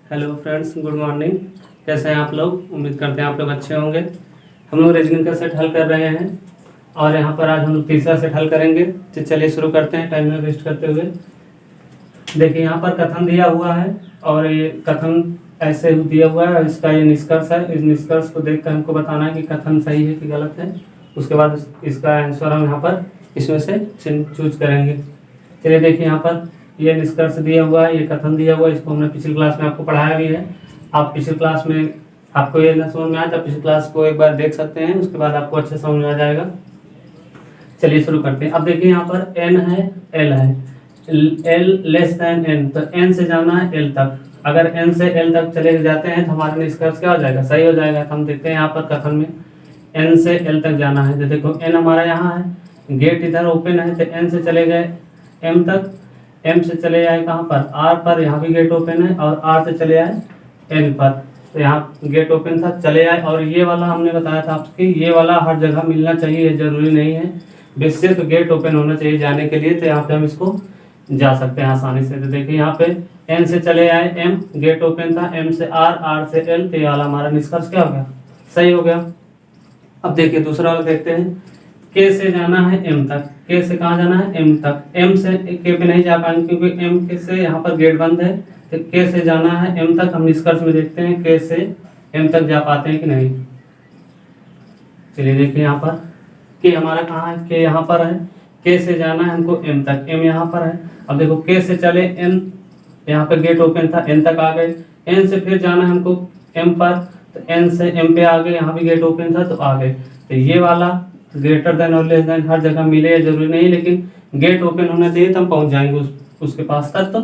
Hello friends, good morning. कैसे हैं आप लोग? उम्मीद करते हैं आप लोग अच्छे होंगे। हम लोग रीजनिंग का सेट हल कर रहे हैं और यहाँ पर आज हम लोग तीसरा सेट हल करेंगे। तो चलिए शुरू करते हैं टाइम में वेस्ट करते हुए। देखिए यहाँ पर कथन दिया हुआ है और ये कथन ऐसे दिया हुआ है और इसका ये निष्कर्ष है। इस निष्कर्ष को देखकर हमको बताना है कि कथन सही है कि गलत है। उसके बाद इसका आंसर हम यहाँ पर इसमें से चूज करेंगे। चलिए देखिए यहाँ पर ये निष्कर्ष दिया हुआ है, ये कथन दिया हुआ है। इसको हमने पिछली क्लास में आपको पढ़ाया भी है। आप पिछली क्लास में आपको ये ना समझ में आया तो पिछली क्लास को एक बार देख सकते हैं, उसके बाद आपको अच्छे समझ में आ जाएगा। चलिए शुरू करते हैं। अब देखिए यहाँ पर एन है, एल है, एल लेस देन एन, तो एन से जाना है एल तक। अगर एन से एल तक चले जाते हैं तो हमारा निष्कर्ष क्या हो जाएगा? सही हो जाएगा। तो हम देखते हैं यहाँ पर कथन में एन से एल तक जाना है। तो देखो एन हमारा यहाँ है, गेट इधर ओपन है, तो एन से चले गए एम तक, एम से चले आए कहाँ पर? आर पर, यहाँ भी गेट ओपन है, और आर से चले आए एन पर, तो यहाँ गेट ओपन था, चले आए। और ये वाला हमने बताया था आपकी, ये वाला हर जगह मिलना चाहिए, जरूरी नहीं है, बस सिर्फ गेट ओपन होना चाहिए जाने के लिए। तो यहाँ पे हम इसको जा सकते हैं आसानी से। तो देखिए यहाँ पे एन से चले आए एम, गेट ओपन था, एम से आर, आर से एल, तो ये वाला हमारा निष्कर्ष क्या हो गया? सही हो गया। अब देखिए दूसरा वाला देखते हैं। के से जाना है एम तक, के से कहाँ जाना है? एम तक। एम से के पे नहीं जा पाएंगे क्योंकि एम के से यहाँ पर गेट बंद है, तो के से जाना है एम तक। हम निष्कर्ष में देखते हैं के से एम तक जा पाते हैं कि नहीं। चलिए देखिए यहाँ पर के हमारा कहाँ है? के यहाँ पर है, के से जाना है हमको एम तक, एम यहाँ पर है। अब देखो के से चले एन, यहाँ पे गेट ओपन था, एन तक आ गए। एन से फिर जाना है हमको एम पर, तो एन से एम पे आ गए, यहाँ भी गेट ओपन था तो आ गए। तो ये वाला ग्रेटर देन और लेस देन हर जगह मिले, जरूरी नहीं, लेकिन गेट ओपन होने चाहिए तो हम पहुंच जाएंगे उसके पास तक। तो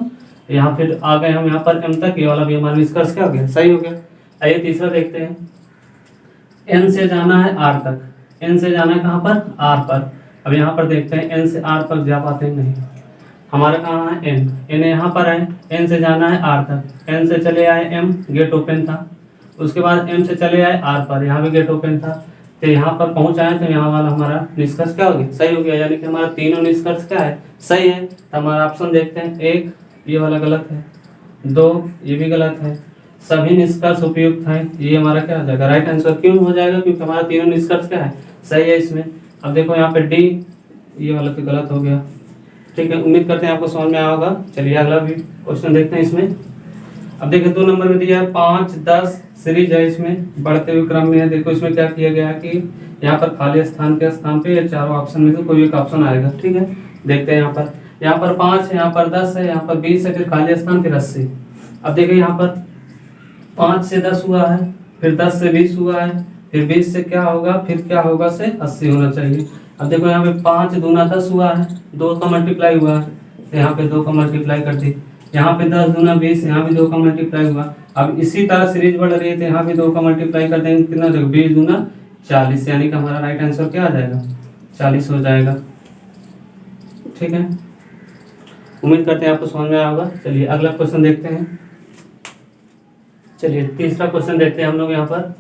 यहाँ फिर आ गए हम यहाँ पर एम तक, ये वाला भी हमारा निष्कर्ष क्या हो गया? सही हो गया। आइए तीसरा देखते हैं। एन से जाना है आर तक, एन से जाना है कहाँ पर? आर पर। अब यहाँ पर देखते हैं एन से आर तक जा पाते हैं नहीं। हमारा कहाँ है? एन, एन यहाँ पर है, एन से जाना है आर तक, एन से चले आए एम, गेट ओपन था, उसके बाद एम से चले आए आर पर, यहाँ भी गेट ओपन था, तो यहाँ पर पहुंच आए, तो यहाँ वाला हमारा निष्कर्ष क्या हो गया? सही हो गया। यानी कि हमारा तीनों निष्कर्ष क्या है? सही है। तो हमारा ऑप्शन देखते हैं, एक ये वाला गलत है, दो ये भी गलत है, सभी निष्कर्ष उपयुक्त हैं। ये हमारा क्या हो जाएगा? Right answer. क्यों हो जाएगा? क्योंकि हमारा तीनों निष्कर्ष क्या है? सही है इसमें। अब देखो यहाँ पे डी, ये वाला तो गलत हो गया। ठीक है, उम्मीद करते हैं आपको समझ में आया होगा। चलिए अगला भी क्वेश्चन देखते हैं इसमें। अब देखिए 2 नंबर में दिया है 5, 10 सीरीज है, इसमें बढ़ते हुए क्रम में है। देखो इसमें क्या किया गया है कि यहाँ पर खाली स्थान के स्थान पे ये चारों ऑप्शन में से कोई एक ऑप्शन आएगा। ठीक है, देखते हैं यहाँ पर 5 है, यहाँ पर 10 है, यहाँ पर 20 है, फिर खाली स्थान, फिर 80। अब देखिए यहाँ पर 5 से 10 हुआ है, फिर 10 से 20 हुआ है, फिर 20 से क्या होगा, फिर क्या होगा से 80 होना चाहिए। अब देखो यहाँ पे 5 दूना 10 हुआ है, 2 का मल्टीप्लाई हुआ है, तो यहाँ पे 2 का मल्टीप्लाई कर दी। यहाँ पे 10 दूना 20, यहाँ भी 2 का मल्टीप्लाई हुआ। अब इसी तरह सीरीज बढ़ रही है तो यहाँ भी 2 का मल्टीप्लाई कर देंगे, कितना देखो 20 दूना 40, यानी कि हमारा राइट आंसर क्या आ जाएगा? 40 हो जाएगा। ठीक है, उम्मीद करते हैं आपको समझ में आया होगा। चलिए अगला क्वेश्चन देखते हैं। चलिए तीसरा क्वेश्चन देखते हैं हम लोग यहाँ पर।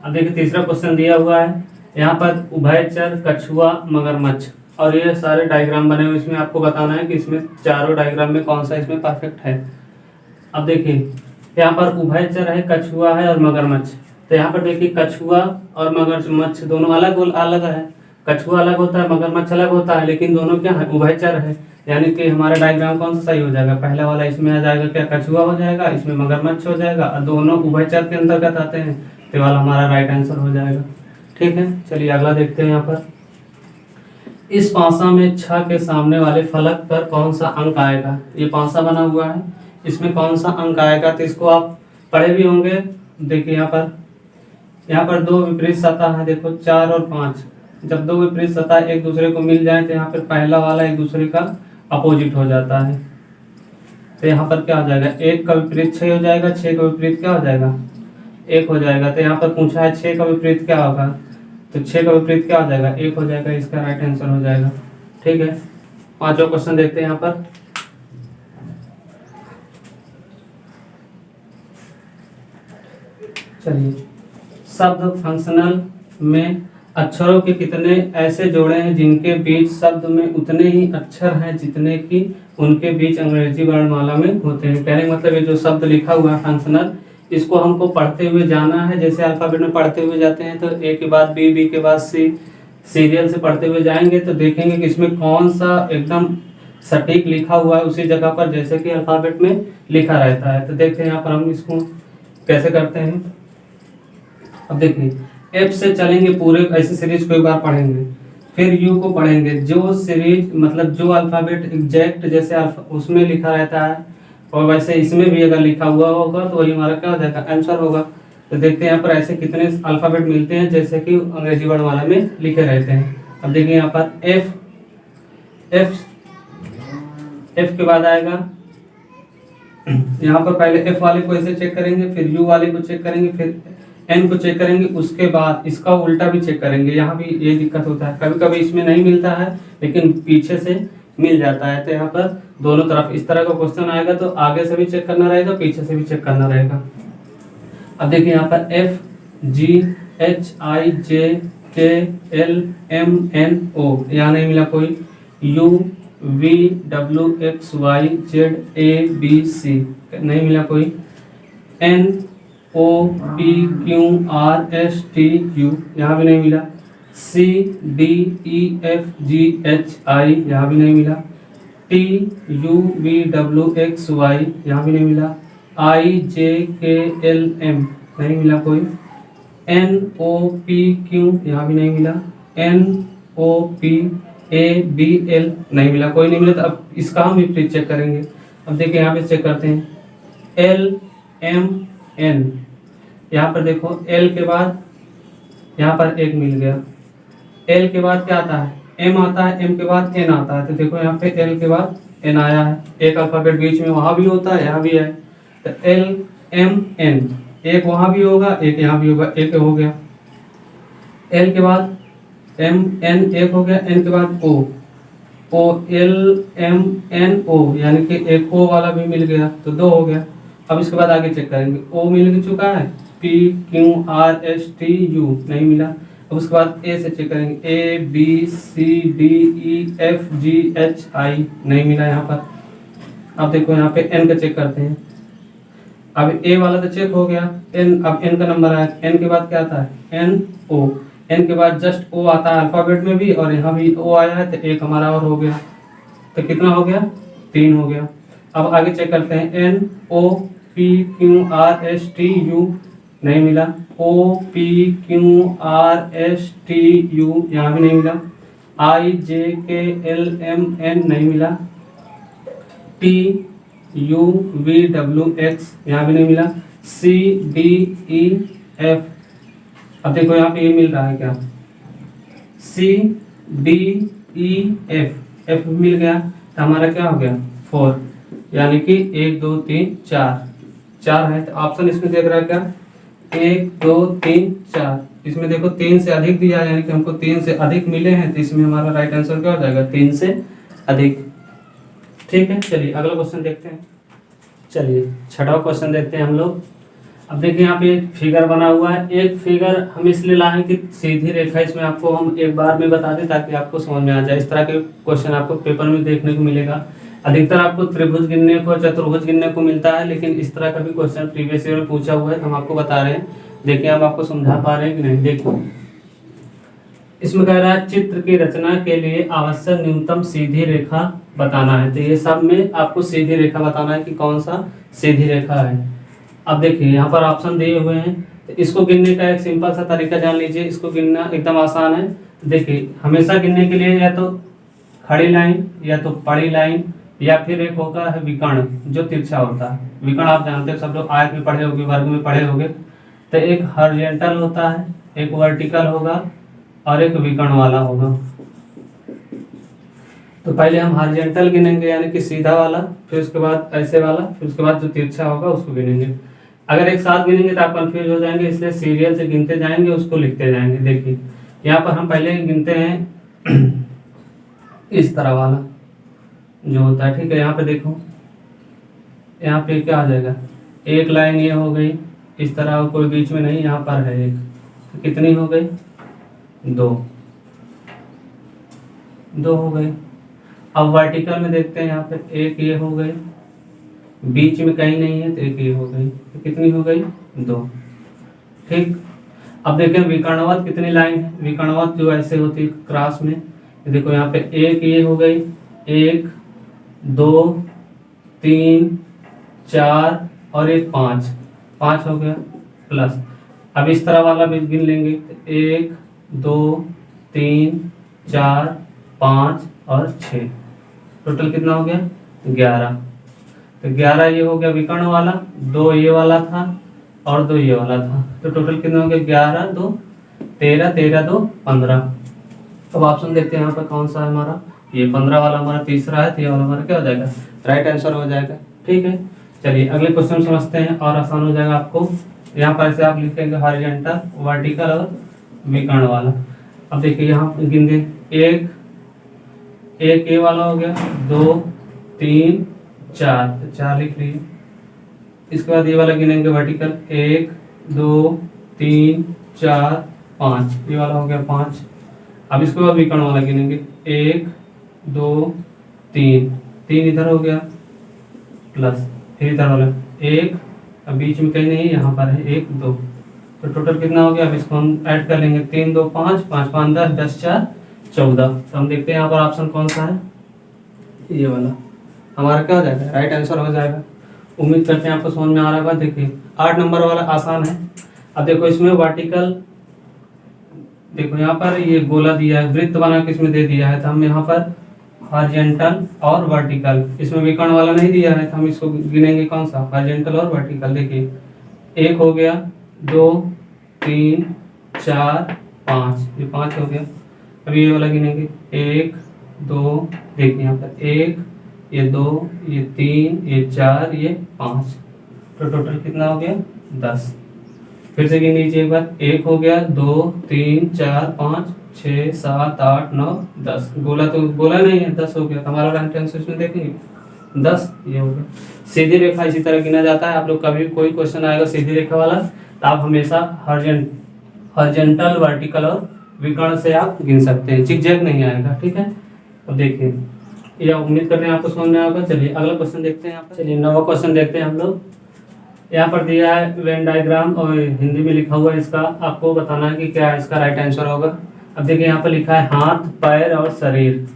अब देखिए तीसरा क्वेश्चन दिया हुआ है, यहाँ पर उभयचर, कछुआ, मगरमच्छ, और ये सारे डायग्राम बने हुए। इसमें आपको बताना है कि इसमें चारों डायग्राम में कौन सा इसमें परफेक्ट है। अब देखिए यहाँ पर उभयचर है, कछुआ है और मगरमच्छ। तो यहाँ पर देखिए कछुआ और मगरमच्छ दोनों अलग अलग है। कछुआ अलग होता है, मगरमच्छ अलग होता है, लेकिन दोनों क्या है? उभयचर है। यानी कि हमारा डायग्राम कौन सा सही हो जाएगा? पहला वाला इसमें आ जाएगा क्या? कछुआ हो जाएगा, इसमें मगरमच्छ हो जाएगा, और दोनों उभयचर के अंतर्गत आते हैं, तो वाला हमारा राइट आंसर हो जाएगा। ठीक है, चलिए अगला देखते हैं। यहाँ पर इस पासा में 6 के सामने वाले फलक पर कौन सा अंक आएगा? ये पासा बना हुआ है, इसमें कौन सा अंक आएगा? तो इसको आप पढ़े भी होंगे। देखिए यहाँ पर 2 विपरीत सतह है, देखो 4 और 5। जब 2 विपरीत सतह एक दूसरे को मिल जाए तो यहाँ पर पहला वाला एक दूसरे का अपोजिट हो जाता है। तो यहाँ पर क्या हो जाएगा? 1 का विपरीत 6 हो जाएगा, 6 का विपरीत क्या हो जाएगा? 1 हो जाएगा। तो यहाँ पर पूछा है 6 का विपरीत क्या होगा, तो 6 का विपरीत क्या हो जाएगा? 1 हो जाएगा, इसका राइट आंसर हो जाएगा। ठीक है, पांचवा क्वेश्चन देखते हैं यहाँ पर। चलिए, शब्द फंक्शनल में अक्षरों के कितने ऐसे जोड़े हैं जिनके बीच शब्द में उतने ही अक्षर हैं जितने कि उनके बीच अंग्रेजी वर्णमाला में होते हैं। कहने का मतलब ये जो शब्द लिखा हुआ है फंक्शनल, इसको हमको पढ़ते हुए जाना है। जैसे अल्फाबेट में पढ़ते हुए जाते हैं तो ए के बाद बी, बी के बाद सी, सीरियल से पढ़ते हुए जाएंगे तो देखेंगे कि इसमें कौन सा एकदम सटीक लिखा हुआ है उसी जगह पर जैसे कि अल्फाबेट में लिखा रहता है। तो देखते हैं यहाँ पर हम इसको कैसे करते हैं। अब देखिए एफ से चलेंगे पूरे ऐसे सीरीज को एक बार पढ़ेंगे, फिर यू को पढ़ेंगे। जो सीरीज मतलब जो अल्फाबेट एग्जैक्ट जैसे उसमें लिखा रहता है और वैसे इसमें भी अगर लिखा हुआ होगा तो वही हमारा क्या हो जाएगा, आंसर होगा। तो देखते हैं यहाँ पर ऐसे कितने अल्फाबेट मिलते हैं जैसे कि अंग्रेजी वर्णमाला में लिखे रहते हैं। अब देखिए यहाँ पर एफ, एफ के बाद आएगा, यहाँ पर पहले एफ वाले को ऐसे चेक करेंगे, फिर यू वाले को चेक करेंगे, फिर एन को चेक करेंगे, उसके बाद इसका उल्टा भी चेक करेंगे। यहाँ भी ये दिक्कत होता है, कभी कभी इसमें नहीं मिलता है लेकिन पीछे से मिल जाता है। तो यहाँ पर दोनों तरफ इस तरह का क्वेश्चन आएगा तो आगे से भी चेक करना रहेगा, पीछे से भी चेक करना रहेगा। अब देखिए यहाँ पर एफ, जी, एच, आई, जे, के, एल, एम, एन, ओ, यहाँ नहीं मिला कोई। U, V, W, X, Y, Z, A, B, C, नहीं मिला कोई। N, O, P, Q, R, S, T, U, यहाँ भी नहीं मिला। C, D, E, F, G, H, I, यहाँ भी नहीं मिला। T, U, V, W, X, Y, यहाँ भी नहीं मिला। आई, जे, के, एल, एम, नहीं मिला कोई। एन, ओ, पी, क्यू, यहाँ भी नहीं मिला। एन, ओ, पी, ए, बी, एल, नहीं मिला, कोई नहीं मिला। तो अब इसका हम विपरीत चेक करेंगे। अब देखिए यहाँ पे चेक करते हैं, एल, एम, एन, यहाँ पर देखो एल के बाद यहाँ पर एक मिल गया। एल के बाद क्या आता है, एम आता है, एम के बाद एन आता है। तो देखो यहाँ पे एल के बाद एन आया है, एक अल्फाबेट बीच में वहां भी होता है यहाँ भी है। तो एल, एम, एन, एक वहां भी होगा एक यहाँ भी होगा, एक हो गया। एल के बाद एम, एन, एक हो गया। एन के बाद ओ, ओ, एल, एम, एन, ओ, यानी कि एक ओ वाला भी मिल गया तो दो हो गया। अब इसके बाद आगे चेक करेंगे, ओ मिल चुका है, P, Q, R, S, T, U, नहीं मिला। अब उसके बाद ए से चेक करेंगे, A, B, C, D, E, F, G, H, I, नहीं मिला यहाँ पर। अब देखो यहाँ पे एन का चेक करते हैं। अब ए वाला तो चेक हो गया, एन, अब एन का नंबर आया। एन के बाद क्या आता है, एन, ओ, एन के बाद जस्ट ओ आता है अल्फाबेट में भी और यहाँ भी ओ आया है तो एक हमारा और हो गया। तो कितना हो गया, 3 हो गया। अब आगे चेक करते हैं, N, O, P, Q, R, S, T, U, नहीं मिला। O, P, Q, R, S, T, U, यहाँ भी नहीं मिला। आई, जे, के, एल, एम, एन, नहीं मिला। T, U, V, W, X, यहाँ भी नहीं मिला। सी, डी, ई, एफ, अब देखो यहाँ पे ये मिल रहा है क्या, सी, डी, ई, एफ, एफ मिल गया तो हमारा क्या हो गया 4, यानी कि 1 2 3 4 है। तो ऑप्शन इसमें देख रहा है क्या, 1 2 3 4, इसमें देखो 3 से अधिक दिया है यानी कि हमको 3 से अधिक मिले हैं तो इसमें हमारा राइट आंसर क्या हो जाएगा, 3 से अधिक। ठीक है, चलिए अगला क्वेश्चन देखते हैं। चलिए छठा क्वेश्चन देखते हैं हम लोग। अब देखिए यहाँ पे एक फिगर बना हुआ है। एक फिगर हम इसलिए लाए कि सीधी रेखा, इसमें आपको हम एक बार में बता दें ताकि आपको समझ में आ जाए। इस तरह के क्वेश्चन आपको पेपर में देखने को मिलेगा। अधिकतर आपको त्रिभुज गिनने को, चतुर्भुज गिनने को मिलता है, लेकिन इस तरह का भी क्वेश्चन प्रीवियस ईयर में पूछा हुआ है, हम आपको बता रहे हैं। देखिए हम आपको समझा पा रहे हैं कि नहीं। देखो इसमें कह रहा है चित्र की रचना के लिए आवश्यक न्यूनतम सीधी रेखा बताना है। तो ये सब में आपको सीधी रेखा बताना है कि कौन सा सीधी रेखा है। अब देखिए यहाँ पर ऑप्शन दिए हुए हैं, तो इसको गिनने का एक सिंपल सा तरीका जान लीजिए। इसको गिनना एकदम आसान है। देखिए हमेशा गिनने के लिए या तो खड़ी लाइन या तो पड़ी लाइन या फिर एक होता है विकर्ण जो तिरछा होता है। विकर्ण आप जानते हो, सब लोग आयत में पढ़े होंगे, वर्ग में पढ़े होंगे। तो एक हॉरिजॉन्टल होता है, एक वर्टिकल होगा और एक विकर्ण वाला होगा। तो पहले हम हॉरिजॉन्टल गिनेंगे यानी कि सीधा वाला, फिर उसके बाद ऐसे वाला, फिर उसके बाद जो तिरछा होगा उसको गिनेंगे। अगर एक साथ गिनेंगे तो आप कंफ्यूज हो जाएंगे, इसलिए सीरियल से गिनते जाएंगे, उसको लिखते जाएंगे। देखिए यहाँ पर हम पहले गिनते हैं इस तरह वाला जो होता है। ठीक है, यहाँ पे देखो, यहाँ पे क्या आ जाएगा, एक लाइन ये हो गई इस तरह, कोई बीच में नहीं, यहाँ पर है एक, तो कितनी हो गई 2 हो गए। अब वर्टिकल में देखते हैं, यहाँ पे एक ये हो गई, बीच में कहीं नहीं है तो एक ये हो गई, तो कितनी हो गई 2। ठीक, अब देखें विकर्णवत कितनी लाइन है। विकर्णवत जो ऐसे होती है क्रॉस में, देखो यहाँ पे एक ये हो गई, 1 2 3 4 और एक 5 हो गया प्लस। अब इस तरह वाला भी गिन लेंगे, 1 2 3 4 5 और 6, टोटल कितना हो गया 11। तो 11 ये हो गया विकर्ण वाला, 2 ये वाला था और 2 ये वाला था, तो टोटल कितना हो गया 11 2 13, 13 2 15। अब ऑप्शन देखते हैं यहाँ पर कौन सा है हमारा, ये 15 वाला हमारा तीसरा है, तो ये वाला हमारा क्या हो जाएगा, राइट आंसर हो जाएगा। ठीक है, चलिए अगले क्वेश्चन समझते हैं और आसान हो जाएगा आपको। यहाँ पर ऐसे आप लिखेंगे हॉरिजॉन्टल, वर्टिकल और विकर्ण वाला। अब देखिए यहाँ गिनते, एक ये वाला हो गया, 2 3 4, तो 4 लिख लिए। इसके बाद ये वाला गिनेंगे वर्टिकल, 1 2 3 4 5, ये वाला हो गया 5। अब इसके बाद विकर्ण वाला गिनेंगे, 1 2 3 इधर हो गया प्लस, फिर इधर वाला 1, अब बीच में कहीं नहीं, यहाँ पर है 1 2, तो टोटल कितना हो गया। अब इसको हम ऐड कर लेंगे, 3 2 5, 5 5 10, 10 4 14। तो हम देखते हैं यहाँ पर ऑप्शन कौन सा है, ये वाला हमारा क्या हो जाएगा, राइट आंसर हो जाएगा। उम्मीद करते हैं आपको समझ में आ रहा होगा। देखिए 8 नंबर वाला आसान है। अब देखो इसमें वर्टिकल, देखो यहाँ पर ये गोला दिया है, वृत्त बना के इसमें दे दिया है, तो हम यहाँ पर हॉरिजॉन्टल और वर्टिकल, इसमें विकर्ण वाला नहीं दिया है, तो हम इसको गिनेंगे कौन सा, हॉरिजॉन्टल और वर्टिकल। देखिए 1 हो गया, 2 3 4 5, ये 5 हो गया। अब ये वाला गिनेंगे, 1 2, देखिए यहाँ पर 1 ये 2 ये 3 ये 4 ये 5, तो टोटल कितना हो गया 10। फिर से गिन लीजिए एक बार, 1 हो गया, 2 3 4 5 6 7 8 9 10, गोला तो गोला नहीं है, 10 हो गया। हमारा राइट आंसर इसमें देखेंगे 10, ये हो गया। सीधी रेखा इसी तरह गिना जाता है। आप लोग कभी कोई क्वेश्चन आएगा सीधी रेखा वाला, तो आप हमेशा हॉरिजॉन्टल वर्टिकल और विकर्ण से आप गिन सकते हैं, जिगजैग नहीं आएगा। ठीक है, अब देखिए ये उम्मीद करते हैं आपको समझ में आएगा। चलिए अगला क्वेश्चन देखते हैं। यहाँ पर चलिए 9वां क्वेश्चन देखते हैं हम लोग। यहाँ पर दिया है वेन डायग्राम और हिंदी में लिखा हुआ है, इसका आपको बताना है कि क्या इसका राइट आंसर होगा। अब देखिए यहाँ पर लिखा है हाथ पैर और शरीर।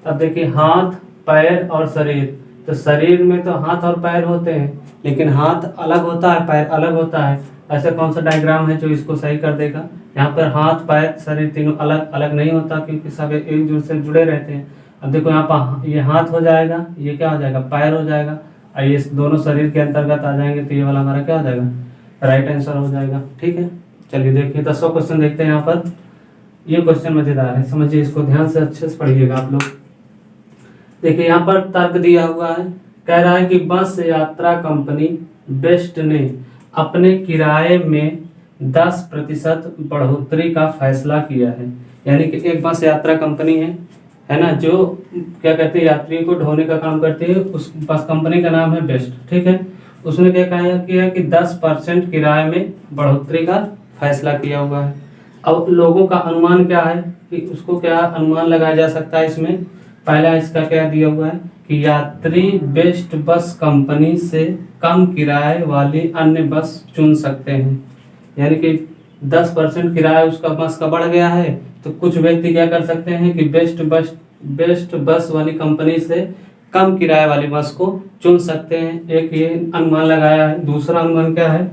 अब देखिए हाथ पैर और शरीर, तो शरीर में तो हाथ और पैर होते हैं, लेकिन हाथ अलग होता है पैर अलग होता है। ऐसा कौन सा डायग्राम है जो इसको सही कर देगा। यहाँ पर हाथ पैर शरीर तीनों अलग अलग नहीं होता, क्योंकि सब एक दूसरे से जुड़े रहते हैं। अब देखो यहाँ पर ये हाथ हो जाएगा, ये क्या हो जाएगा पैर हो जाएगा, और ये दोनों शरीर के अंतर्गत आ जाएंगे, तो ये वाला हमारा क्या हो जाएगा राइट आंसर हो जाएगा। ठीक है, चलिए देखिए 10वां क्वेश्चन देखते हैं। यहाँ पर ये क्वेश्चन मजेदार है, समझिए इसको ध्यान से अच्छे से पढ़िएगा आप लोग। देखिए यहाँ पर तर्क दिया हुआ है, कह रहा है कि बस यात्रा कंपनी बेस्ट ने अपने किराए में 10% बढ़ोतरी का फैसला किया है। यानी कि एक बस यात्रा कंपनी है ना, जो क्या कहते हैं यात्रियों को ढोने का काम करती है, उस बस कंपनी का नाम है बेस्ट। ठीक है, उसने क्या कहा किया कि 10% किराए में बढ़ोतरी का फैसला किया हुआ है। अब लोगों का अनुमान क्या है कि उसको क्या अनुमान लगाया जा सकता है इसमें। पहला इसका क्या दिया हुआ है कि यात्री बेस्ट बस कंपनी से कम किराए वाली अन्य बस चुन सकते हैं। यानी कि 10% किराया उसका बस का बढ़ गया है, तो कुछ व्यक्ति क्या कर सकते हैं कि बेस्ट बस वाली कंपनी से कम किराए वाली बस को चुन सकते हैं। एक ये अनुमान लगाया है। दूसरा अनुमान क्या है,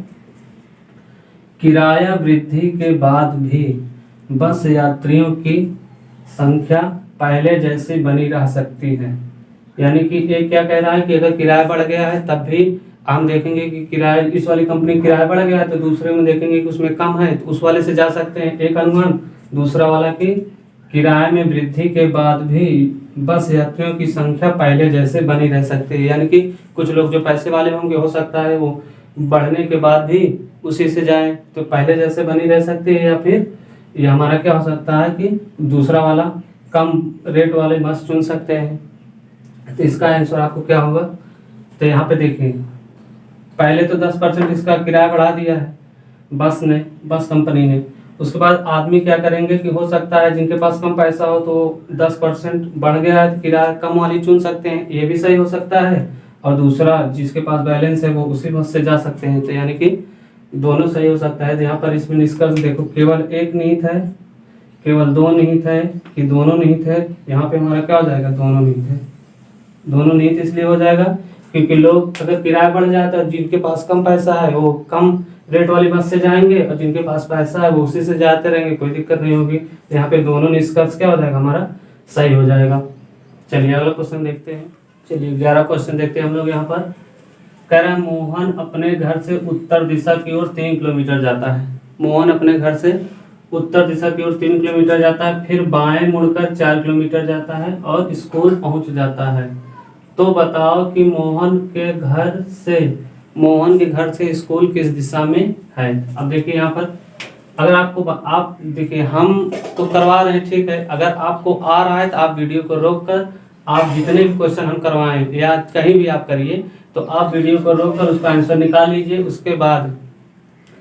किराया वृद्धि के बाद भी बस यात्रियों की संख्या पहले जैसी बनी रह सकती है। यानी कि एक क्या कह रहा है कि अगर किराया बढ़ गया है तब भी हम देखेंगे कि किराया इस वाली कंपनी किराया बढ़ गया है, तो दूसरे में देखेंगे कि उसमें कम है, तो उस वाले से जा सकते हैं एक अनुमान। दूसरा वाला कि किराए में वृद्धि के बाद भी बस यात्रियों की संख्या पहले जैसे बनी रह सकती है। यानी कि कुछ लोग जो पैसे वाले होंगे हो सकता है वो बढ़ने के बाद भी उसी से जाएं, तो पहले जैसे बनी रह सकती है। या फिर ये हमारा क्या हो सकता है कि दूसरा वाला कम रेट वाले बस चुन सकते हैं। तो इसका आंसर आपको क्या होगा, तो यहाँ पे देखिए पहले तो 10% इसका किराया बढ़ा दिया है बस कंपनी ने, उसके बाद आदमी क्या करेंगे कि हो सकता है जिनके पास कम पैसा हो तो 10% बढ़ गया है तो किराया कम वाली चुन सकते हैं, ये भी सही हो सकता है। और दूसरा जिसके पास बैलेंस है वो उसी बस से जा सकते हैं, तो यानी कि दोनों सही हो सकता है। तो यहाँ पर इसमें निष्कर्ष देखो, केवल एक निहित है, केवल दो निहित है कि दोनों निहित है। यहाँ पे हमारा क्या हो जाएगा, दोनों निहित है। दोनों निहित इसलिए हो जाएगा क्योंकि लोग अगर किराया बढ़ जाए तो जिनके पास कम पैसा है वो कम रेट वाली बस से जाएंगे और जिनके पास पैसा है वो उसी से जाते रहेंगे, कोई दिक्कत नहीं होगी। यहाँ पे दोनों निष्कर्ष क्या हो जाएगा, हमारा सही हो जाएगा। चलिए अगला क्वेश्चन देखते हैं। चलिए 11 क्वेश्चन देखते हैं हम लोग। यहाँ पर कह रहा है मोहन अपने घर से उत्तर दिशा की ओर 3 किलोमीटर जाता है। मोहन अपने घर से उत्तर दिशा की ओर 3 किलोमीटर जाता है, फिर बाएं मुड़कर 4 किलोमीटर जाता है और स्कूल पहुंच जाता है। तो बताओ कि मोहन के घर से स्कूल किस दिशा में है। अब देखिए यहाँ पर अगर आपको आप देखिए हम तो करवा रहे हैं, ठीक है। अगर आपको आ रहा है तो आप वीडियो को रोक कर आप जितने भी क्वेश्चन हम करवाएं या कहीं भी आप करिए तो आप वीडियो को रोक कर उसका आंसर निकाल लीजिए। उसके बाद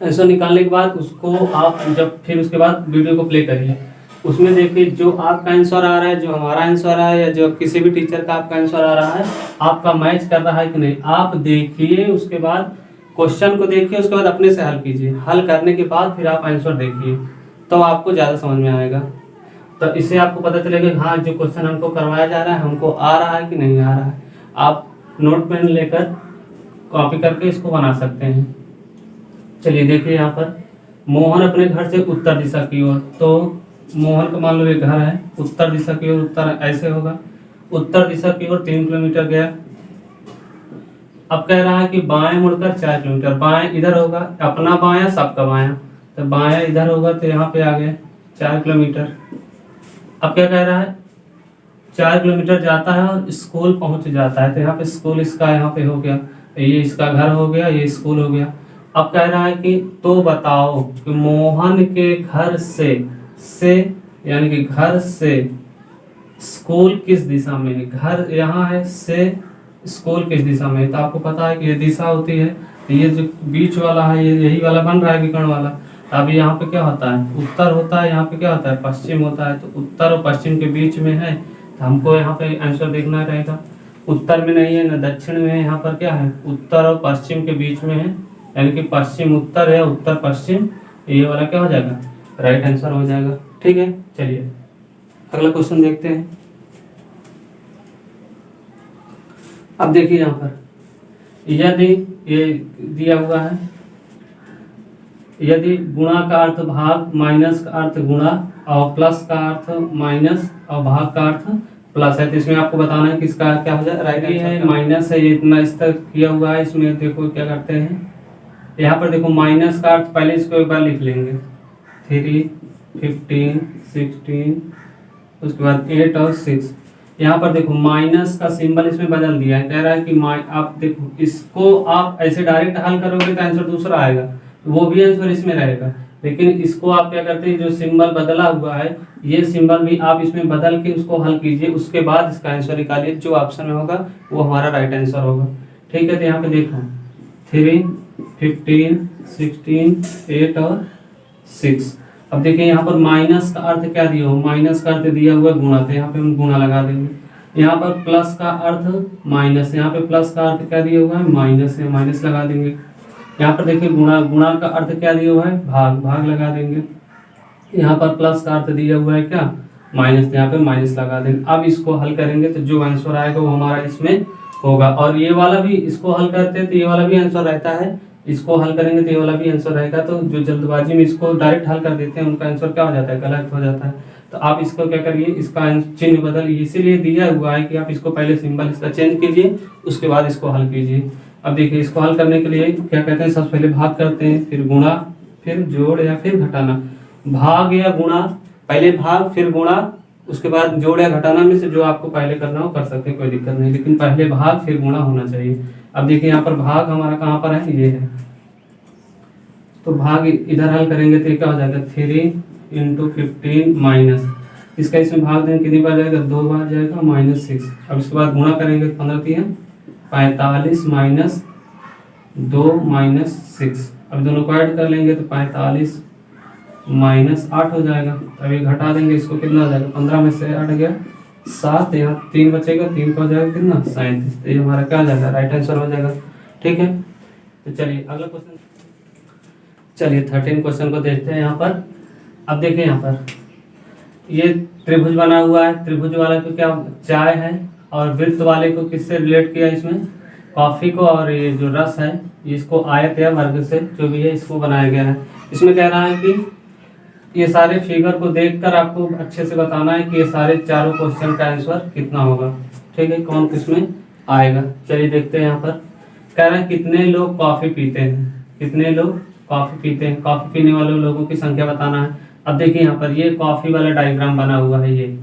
आंसर निकालने के बाद उसको आप फिर उसके बाद वीडियो को प्ले करिए। उसमें देखिए जो आपका आंसर आ रहा है, जो हमारा आंसर आ रहा है या जो किसी भी टीचर का आपका आंसर आ रहा है, आपका मैच कर रहा है कि नहीं आप देखिए। उसके बाद क्वेश्चन को देखिए, उसके बाद अपने से हल कीजिए। हल करने के बाद फिर आप आंसर देखिए तो आपको ज़्यादा समझ में आएगा। तो इससे आपको पता चलेगा हाँ जो क्वेश्चन हमको करवाया जा रहा है हमको आ रहा है कि नहीं आ रहा है। आप नोट पेन लेकर कॉपी करके इसको बना सकते हैं। चलिए देखिए यहाँ पर मोहन अपने घर से उत्तर दिशा की ओर, तो मोहन का मान लो ये घर है, उत्तर दिशा की ओर, उत्तर ऐसे होगा, उत्तर दिशा की ओर 3 किलोमीटर गया। अब कह रहा है कि बाएं मुड़कर 4 किलोमीटर, बाएं इधर होगा, अपना बायां सबका बायां, तो बायां इधर होगा तो यहाँ पे आ गए 4 किलोमीटर। अब क्या कह रहा है 4 किलोमीटर जाता है और स्कूल पहुंच जाता है, तो यहाँ पे स्कूल इसका यहाँ पे हो गया, ये इसका घर हो गया, ये स्कूल हो गया। अब कह रहा है कि तो बताओ कि मोहन के घर से यानी कि घर से स्कूल किस दिशा में है। घर यहाँ है, से स्कूल किस दिशा में है, तो आपको पता है कि ये दिशा होती है, तो ये जो बीच वाला है ये यही वाला बन रहा है विकर्ण वाला। अब यहाँ पे क्या होता है, उत्तर होता है, यहाँ पे क्या होता है, पश्चिम होता है। तो उत्तर और पश्चिम के बीच में है, तो हमको यहाँ पे आंसर देखना रहेगा। उत्तर में नहीं है न दक्षिण में है, यहाँ पर क्या है, उत्तर और पश्चिम के बीच में है, यानी कि पश्चिम उत्तर है, उत्तर पश्चिम, ये वाला क्या हो जाएगा, राइट आंसर हो जाएगा। ठीक है, चलिए अगला क्वेश्चन देखते हैं। अब देखिए यहाँ पर यदि ये दिया हुआ है, यदि गुणा का अर्थ भाग, माइनस का अर्थ गुणा और प्लस का अर्थ माइनस और भाग का अर्थ प्लस है, तो इसमें आपको बताना है किसका क्या हो जाए, राइट है। माइनस है, ये इतना इस तक किया हुआ है, इसमें देखो क्या करते हैं, यहाँ पर देखो माइनस का अर्थ पहले इसको एक बार लिख लेंगे, 3, 15, 16, उसके बाद 8 और 6। यहाँ पर देखो माइनस का सिंबल इसमें बदल दिया है, कह रहा है कि आप देखो इसको आप ऐसे डायरेक्ट हल करोगे तो आंसर दूसरा आएगा, वो भी आंसर इसमें रहेगा। लेकिन इसको आप क्या करते हैं, जो सिंबल बदला हुआ है ये सिंबल भी आप इसमें बदल के उसको हल कीजिए, उसके बाद इसका आंसर निकालिए, जो ऑप्शन में होगा वो हमारा राइट आंसर होगा। ठीक है, तो यहाँ पे देखो 3, 15, 16, 8 और 6। अब देखिए यहाँ पर माइनस का अर्थ क्या दिया हो, माइनस का अर्थ दिया हुआ गुणा, तो यहाँ पे हम गुणा लगा देंगे। यहाँ पर प्लस का अर्थ माइनस, यहाँ पे प्लस का अर्थ क्या दिया हुआ है, माइनस है, माइनस लगा देंगे। यहाँ पर देखिए गुणा, गुणा का अर्थ क्या दिया हुआ है, भाग, भाग लगा देंगे। यहाँ पर प्लस का अर्थ दिया हुआ है क्या, माइनस, यहाँ पे माइनस लगा देंगे। अब इसको हल करेंगे तो जो आंसर आएगा वो हमारा इसमें होगा। और ये वाला भी इसको हल करते हैं तो ये वाला भी आंसर रहता है, इसको हल करेंगे तो ये वाला भी आंसर रहेगा। तो जो जल्दबाजी में इसको डायरेक्ट हल कर देते हैं उनका आंसर क्या हो जाता है, गलत हो जाता है। तो आप इसको क्या करिए, इसका चिन्ह बदलिए, इसीलिए दिया हुआ है कि आप इसको पहले सिंबल इसका चेंज कीजिए, उसके बाद इसको हल कीजिए। अब देखिए इसको हल करने के लिए क्या कहते हैं, सबसे पहले भाग करते हैं, फिर गुणा, फिर जोड़ या फिर घटाना। भाग या गुणा, पहले भाग फिर गुणा, उसके बाद जोड़ या घटाना में से जो आपको पहले करना हो कर सकते हैं, कोई दिक्कत नहीं, लेकिन पहले भाग फिर गुणा होना चाहिए। अब देखिए यहाँ पर भाग हमारा कहाँ पर है, ये है, तो भाग इधर हल करेंगे तो क्या हो जाएगा, 3 × 15 माइनस, इसका इसमें भाग देंगे कितनी बार जाएगा, 2 बार जाएगा, -6। अब इसके बाद गुणा करेंगे 15 × 45 माइनस 2 -6। अब दोनों को ऐड कर लेंगे तो 45 -8 हो जाएगा। अभी घटा देंगे इसको, कितना हो जाएगा, 15 में से 8 गया 7, यहाँ 3 बचेगा, 3 का हो जाएगा कितना 37। तो ये हमारा क्या हो जाएगा, राइट आंसर हो जाएगा। ठीक है, तो चलिए अगला क्वेश्चन, चलिए 13 क्वेश्चन को देखते हैं यहाँ पर। अब देखिए यहाँ पर ये त्रिभुज बना हुआ है, त्रिभुज वाले को क्या चाय है, और वृत्त वाले को किससे रिलेट किया इसमें, कॉफी को, और ये जो रस है इसको आयत या वर्ग से जो भी है इसको बनाया गया है। इसमें कह रहा है कि ये सारे फिगर को देखकर आपको अच्छे से बताना है कि ये सारे चारों क्वेश्चन का आंसर कितना होगा। ठीक है, कौन किसमें आएगा, चलिए देखते हैं। यहाँ पर कह रहा है कितने लोग कॉफी पीते हैं, कितने लोग कॉफी पीते हैं, कॉफी पीने वाले लोगों की संख्या बताना है। अब देखिए यहाँ पर ये कॉफी वाला डायग्राम बना हुआ है, ये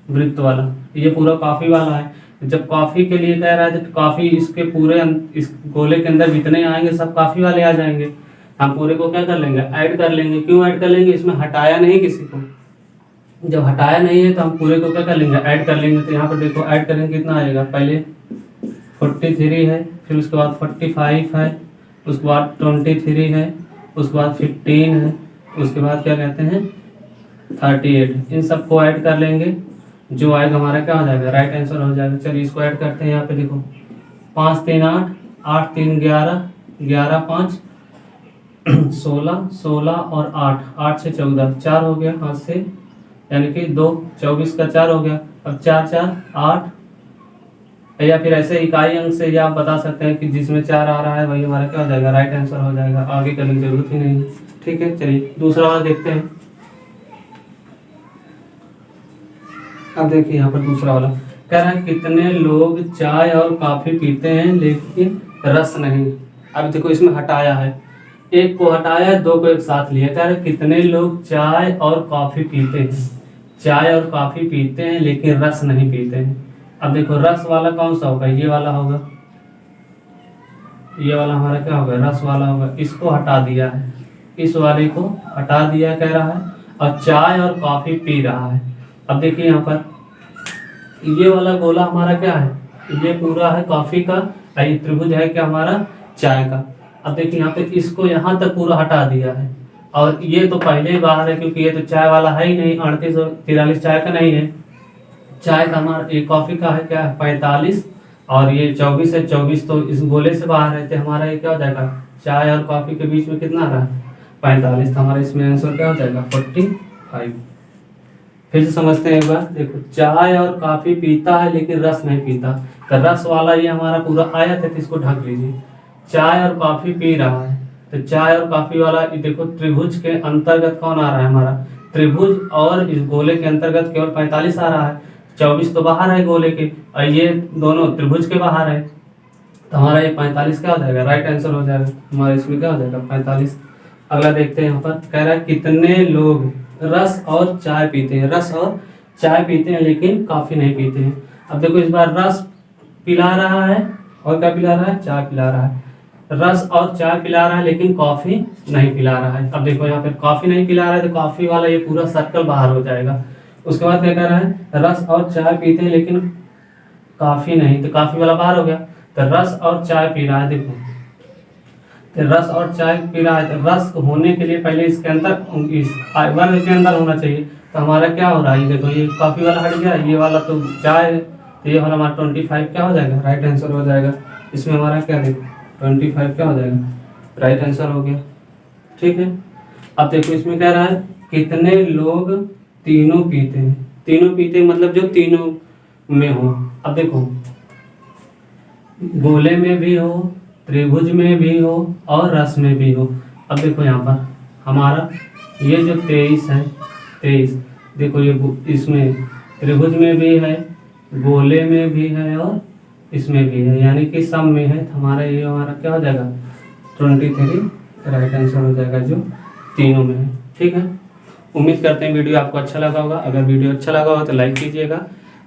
वृत्त वाला, ये पूरा कॉफी वाला है। जब कॉफी के लिए कह रहा है तो कॉफी इसके पूरे इस गोले के अंदर जितने आएंगे सब कॉफी वाले आ जाएंगे। हम पूरे को क्या कर लेंगे, ऐड कर लेंगे। क्यों ऐड कर लेंगे, इसमें हटाया नहीं किसी को, जब हटाया नहीं है तो हम पूरे को क्या कर लेंगे, ऐड कर लेंगे। तो यहाँ पर देखो ऐड करेंगे कितना आएगा, पहले 43 है, फिर उसके बाद 45 है, उसके बाद 23 है, उसके बाद 15 है, उसके बाद क्या कहते हैं 38। इन सबको ऐड कर लेंगे, जो आएगा हमारा क्या हो जाएगा, राइट आंसर हो जाएगा। चलिए इसको ऐड करते हैं। यहाँ पे देखो 5 3 8, 8 3 11, 11 5 16, 16 और 8, 8 से 14, 4 हो गया हाथ से, यानी कि 2, 24 का 4 हो गया। अब 4 4 8, या फिर ऐसे इकाई अंक से या आप बता सकते हैं कि जिसमें 4 आ रहा है वही हमारा क्या हो जाएगा, राइट आंसर हो जाएगा। आगे करने की जरूरत ही नहीं है। ठीक है, चलिए दूसरा वाला देखते हैं। अब देखिए यहाँ पर दूसरा वाला कह रहा है कितने लोग चाय और कॉफी पीते हैं लेकिन रस नहीं। अब देखो इसमें हटाया है, एक को हटाया है, 2 को एक साथ लिया। कह रहा है कितने लोग चाय और कॉफी पीते हैं, चाय और कॉफी पीते हैं लेकिन रस नहीं पीते हैं। अब देखो रस वाला कौन सा होगा, ये वाला होगा, ये वाला हमारा क्या होगा, रस वाला होगा। इसको हटा दिया है, इस वाले को हटा दिया कह रहा है, और चाय और कॉफी पी रहा है। अब देखिए यहाँ पर ये वाला गोला हमारा क्या है, ये पूरा है कॉफी का, ये त्रिभुज है क्या हमारा चाय का। अब देखिए यहाँ पे इसको यहाँ तक पूरा हटा दिया है, और ये तो पहले ही बाहर है क्योंकि ये तो चाय वाला है ही नहीं। 38 और 43 चाय का नहीं है, चाय का हमारा ये कॉफी का है क्या है 45, और ये 24 है, 24 तो इस गोले से बाहर है। तो हमारा ये क्या हो जाएगा, चाय और कॉफी के बीच में कितना आ रहा है 45। तो हमारा इसमें आंसर क्या हो जाएगा 45। फिर से समझते हैं एक बार, देखो चाय और कॉफी पीता है लेकिन रस नहीं पीता। तो रस वाला ये हमारा पूरा आया था, तो इसको ढक लीजिए। चाय और कॉफी पी रहा है, तो चाय और कॉफी वाला ये देखो त्रिभुज के अंतर्गत कौन आ रहा है हमारा, त्रिभुज और इस गोले के अंतर्गत केवल 45 आ रहा है। 24 तो बाहर है गोले के, और ये दोनों त्रिभुज के बाहर है। तो हमारा ये 45 क्या हो जाएगा, राइट आंसर हो जाएगा हमारा, इसमें क्या हो जाएगा 45। अगला देखते हैं। यहाँ पर कह रहा है कितने लोग रस और चाय पीते हैं, रस और चाय पीते हैं लेकिन कॉफी नहीं पीते हैं। अब देखो इस बार रस पिला रहा है और क्या पिला रहा है, चाय पिला रहा है। रस और चाय पिला रहा है लेकिन कॉफी नहीं पिला रहा है। अब देखो यहाँ पे कॉफी नहीं पिला रहा है, तो कॉफी वाला ये पूरा सर्कल बाहर हो जाएगा। उसके बाद क्या कह रहा है, रस और चाय पीते हैं लेकिन कॉफी नहीं, तो कॉफी वाला बाहर हो गया। तो रस और चाय पी रहा है, देखो तो रस और चाय पी रहा है, तो रस होने के लिए पहले इसके अंदर इस वर्ग के अंदर होना चाहिए। तो हमारा क्या हो रहा है, देखो ये कॉफी वाला हट गया, ये वाला तो चाय है, तो ये वाला हमारा 25 क्या हो जाएगा, राइट आंसर हो जाएगा। इसमें हमारा क्या देखो 25 क्या हो जाएगा, राइट आंसर हो गया। ठीक है, अब देखो इसमें कह रहा है कितने लोग तीनों पीते हैं, तीनों पीते हैं मतलब जो तीनों में हो। अब देखो गोले में भी हो, त्रिभुज में भी हो और रस में भी हो। अब देखो यहाँ पर हमारा ये जो 23 है, 23 देखो ये इसमें त्रिभुज में भी है, गोले में भी है और इसमें भी है, यानी कि सब में है। तो हमारा ये हमारा क्या हो जाएगा 23 राइट आंसर हो जाएगा, जो तीनों में है। ठीक है, उम्मीद करते हैं वीडियो आपको अच्छा लगा होगा। अगर वीडियो अच्छा लगा हो तो लाइक कीजिएगा,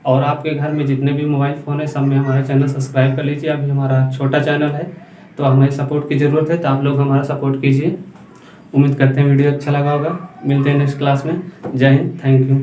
और आपके घर में जितने भी मोबाइल फ़ोन है सब में हमारा चैनल सब्सक्राइब कर लीजिए। अभी हमारा छोटा चैनल है तो हमें सपोर्ट की ज़रूरत है, तो आप लोग हमारा सपोर्ट कीजिए। उम्मीद करते हैं वीडियो अच्छा लगा होगा। मिलते हैं नेक्स्ट क्लास में। जय हिंद, थैंक यू।